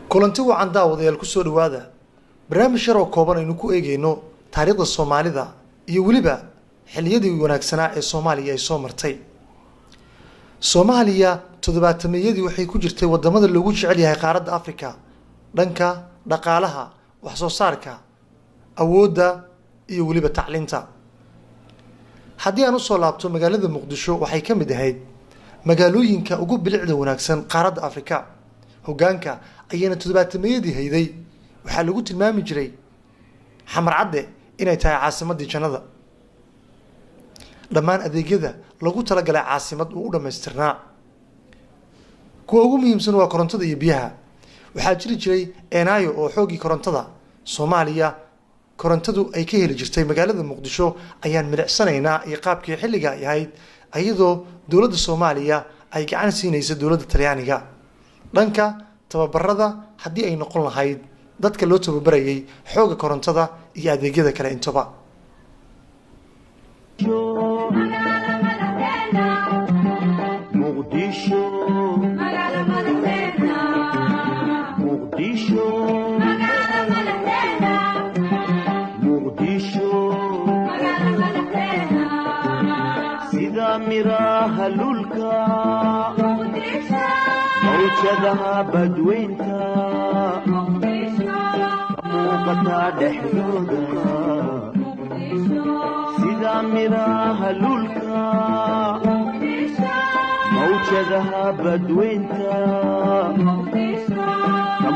kulanti wacan daawadayaal kusoo dhawaada barnaamij yar oo kooban aynu ku eegayno taariikhda Soomaalida iyo waliba xilliyadii wanaagsanaa ee Soomaaliya ay soo martay. Soomaaliya 70-meeyadii waxay ku jirtay wadamada loogu jecel yahay qaaradda Afrika dhanka dhaqaalaha, wax soo saarka, awoodda iyo waliba tacliinta. haddii aan u soo laabto magaalada Muqdisho waxay ka mid ahayd magaalooyinka ugu bilicda wanaagsan qaaradda Afrika. hogaanka ayayna 70-meeyadii hayday waxaa lagu tilmaami jiray xamar cadde inay tahay caasimadii jannada. dhammaan adeegyada lagu talagalay caasimad uu u dhameystirnaa. kuwa ugu muhiimsan waa korontada iyo biyaha. waxaa jiri jiray eenaayo oo xoogii korontada Soomaaliya korontadu ay ka heli jirtay magaalada Muqdisho ayaan milicsanaynaa iyo qaabkii xilliga ay ahayd ayadoo dowladda Soomaaliya ay gacan siinayso dowladda Talyaaniga. dhanka tababarada haddii ay noqon lahayd dadka loo tababarayay xooga korontada iyo adeegyada kale intaba. miraha lulka mawjadaha badweynta muuqata dhexdooda sida miraha lulka mawjadaha badweynta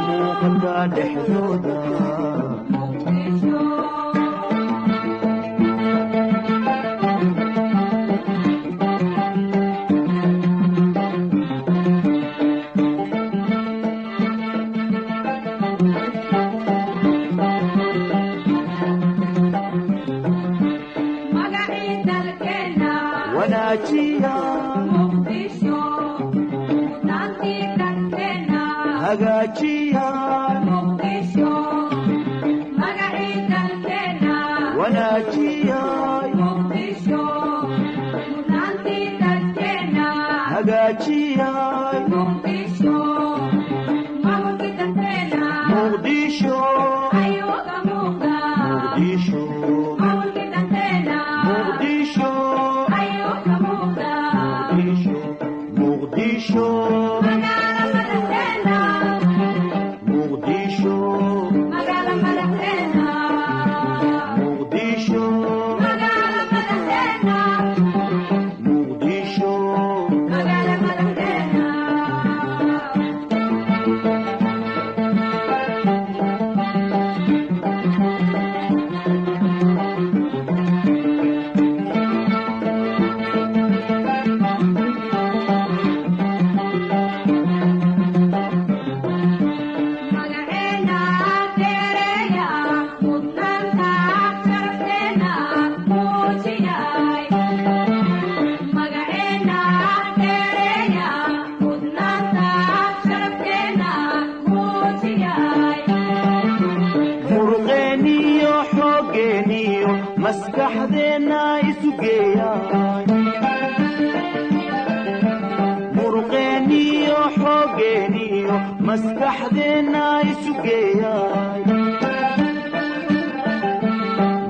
muuqata dhexdooda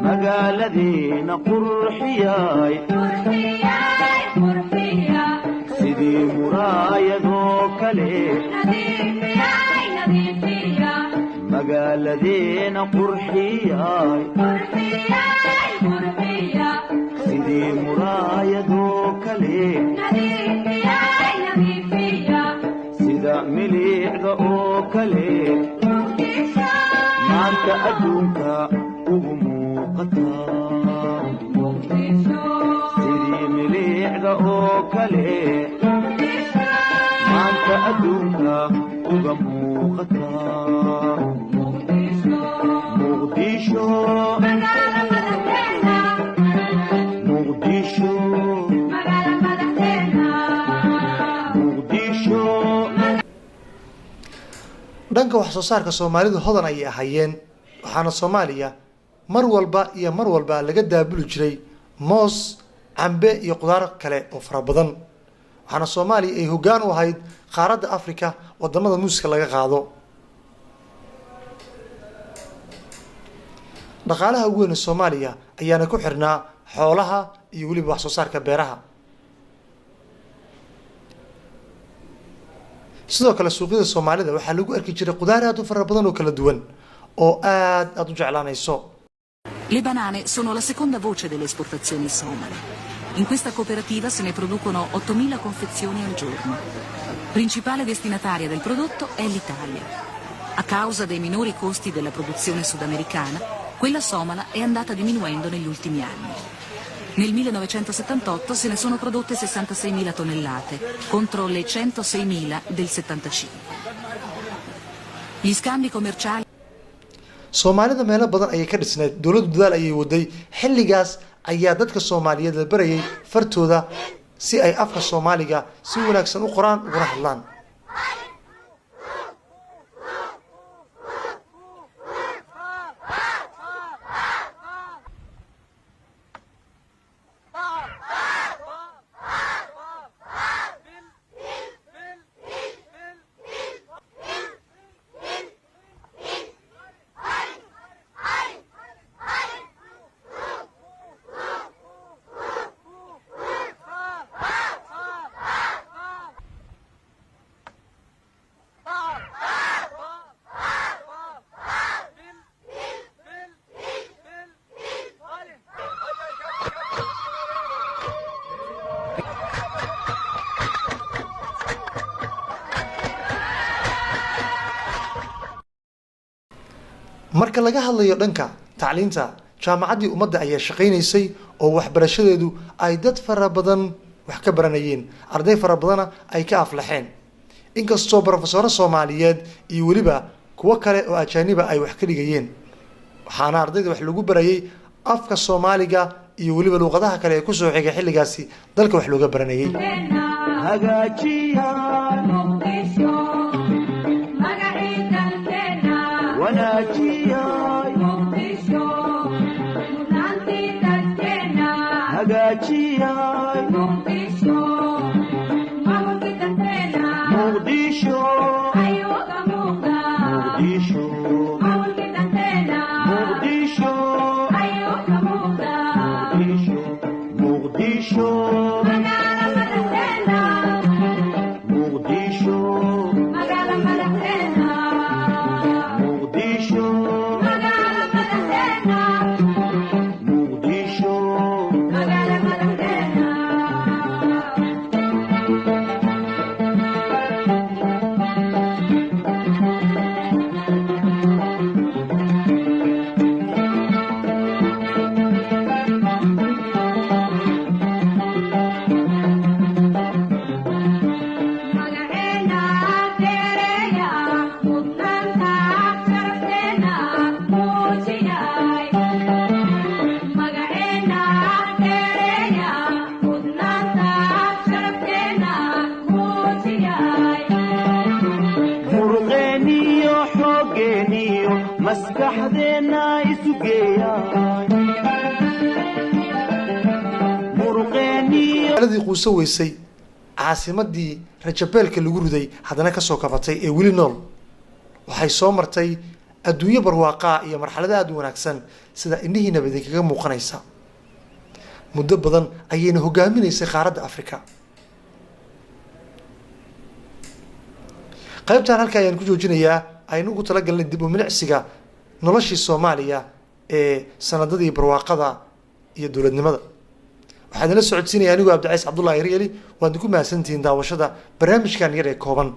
magaaladina qurxiyay sidii muraayadoo kale magaaladina qurxiyay sidii muraayadoo kale sida miliicda oo kale maanta adduunka ugu muuqataa sidii miliicda oo kale maanta adduunka uga muuqataa muqdisho dhanka wax soo saarka Soomaalidu hodan ay ahaayeen waxaana Soomaaliya mar walba laga daabuli jiray moos, cambe iyo qudaar kale oo fara badan. waxaana Soomaaliya ay hoggaan u ahayd qaaradda Afrika wadamada muuska laga qaado. dhaqaalaha ugu weyn ee Soomaaliya ayaana ku xirnaa xoolaha iyo weliba wax soo saarka beeraha. sidoo kale suuqyada Soomaalida waxaa lagu arki jiray qudaar aad u fara badan oo kala duwan oo aad u jeclaanayso. Le banane sono la seconda voce delle esportazioni somale. In questa cooperativa se ne producono 8.000 confezioni al giorno. Principale destinataria del prodotto è l'Italia. A causa dei minori costi della produzione sudamericana, quella somala è andata diminuendo negli ultimi anni. Nel 1978 se ne sono prodotte 66.000 tonnellate, contro le 106.000 del 75. Gli scambi commerciali. Soomaalida meelo badan ayay ka dhisnayd, dawladdu dadaal ayay waday. Xilligaas ayaa dadka Soomaaliyeed la barayay fartooda si ay afka Soomaaliga si wanaagsan u qoraan uguna hadlaan. marka laga hadlayo dhanka tacliinta jaamacaddii ummadda ayaa shaqaynaysay oo waxbarashadeedu ay dad fara badan wax ka baranayeen, arday fara badana ay ka aflaxeen. inkastoo professor Soomaaliyeed iyo waliba kuwa kale oo ajaaniba ay wax ka dhigayeen, waxaana ardayda wax lagu barayay afka Soomaaliga iyo waliba luqadaha kale ee ku soo xigay xilligaasi dalka wax looga baranayay. magaaladii quuso weysay caasimadii rajabeelka lagu riday haddana ka soo kabatay ee weli nool waxay soo martay adduunyo barwaaqaa iyo marxalado aad u wanaagsan sida indhihii nabadi kaga muuqanaysa. muddo badan ayayna hogaaminaysay qaaradda Afrika. qaybtan halka ayaan ku joojinayaa aynu ugu talagalnay dib u milicsiga noloshii Soomaaliya ee sanadadii barwaaqada iyo dawladnimada. waxaan la socodsiinaya anigu Abdi Ciise Cabdullaahi Riyali waan ku mahadsantihiin daawashada barnaamijkan yar ee kooban.